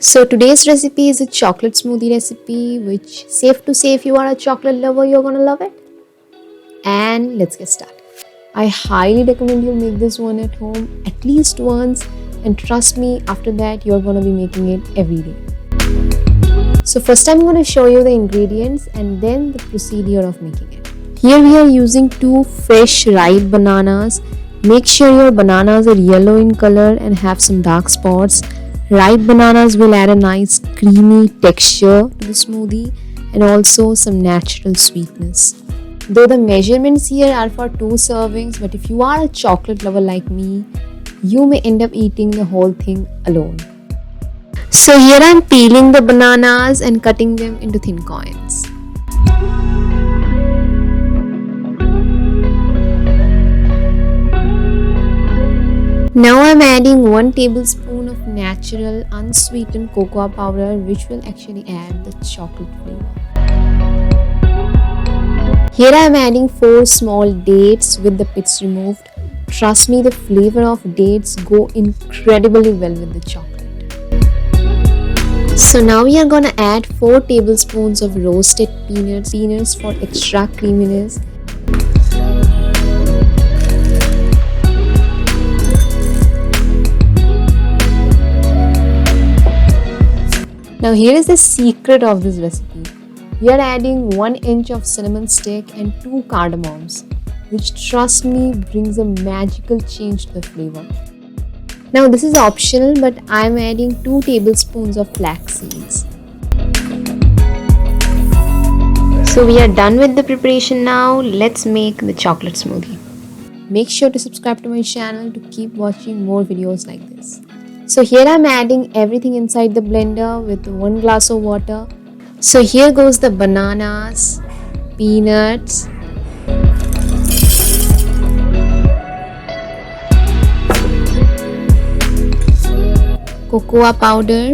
So today's recipe is a chocolate smoothie recipe, which safe to say if you are a chocolate lover, you're gonna love it. And let's get started. I highly recommend you make this one at home at least once, and trust me, after that you're gonna be making it every day. So first I'm gonna show you the ingredients and then the procedure of making it. Here we are using 2 fresh ripe bananas. Make sure your bananas are yellow in color and have some dark spots. Ripe bananas will add a nice creamy texture to the smoothie and also some natural sweetness. Though the measurements here are for 2 servings, but if you are a chocolate lover like me, you may end up eating the whole thing alone. So here I am peeling the bananas and cutting them into thin coins. Now I am adding 1 tablespoon of natural unsweetened cocoa powder, which will actually add the chocolate flavor. Here I am adding 4 small dates with the pits removed. Trust me, the flavor of dates go incredibly well with the chocolate. So now we are gonna add 4 tablespoons of roasted peanuts for extra creaminess. Now here is the secret of this recipe. We are adding 1 inch of cinnamon stick and 2 cardamoms, which trust me brings a magical change to the flavor. Now this is optional, but I am adding 2 tablespoons of flax seeds. So we are done with the preparation now. Let's make the chocolate smoothie. Make sure to subscribe to my channel to keep watching more videos like this. So here I am adding everything inside the blender with 1 glass of water. So here goes the bananas, peanuts, cocoa powder,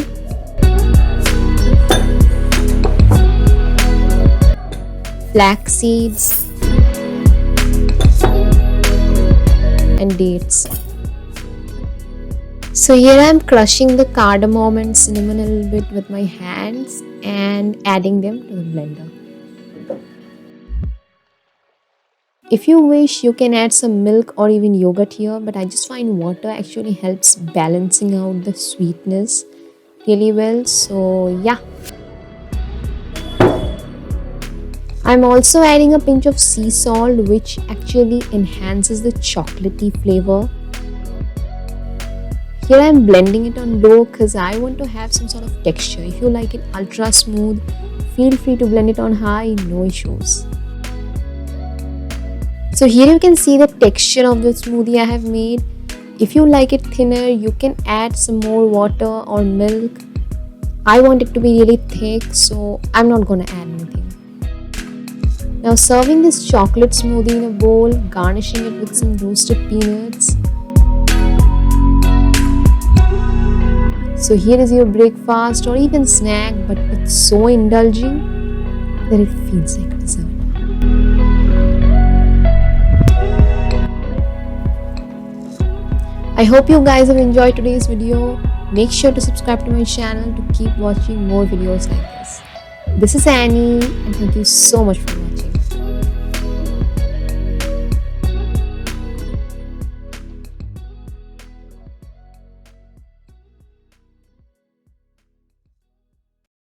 flax seeds, and dates. So here I am crushing the cardamom and cinnamon a little bit with my hands and adding them to the blender. If you wish, you can add some milk or even yogurt here, but I just find water actually helps balancing out the sweetness really well. So yeah. I'm also adding a pinch of sea salt, which actually enhances the chocolatey flavor. Here I am blending it on low because I want to have some sort of texture. If you like it ultra smooth, feel free to blend it on high, no issues. So here you can see the texture of the smoothie I have made. If you like it thinner, you can add some more water or milk. I want it to be really thick, so I'm not gonna add anything. Now serving this chocolate smoothie in a bowl, garnishing it with some roasted peanuts. So here is your breakfast or even snack, but it's so indulging that it feels like dessert. I hope you guys have enjoyed today's video. Make sure to subscribe to my channel to keep watching more videos like this. This is Annie, and thank you so much for watching.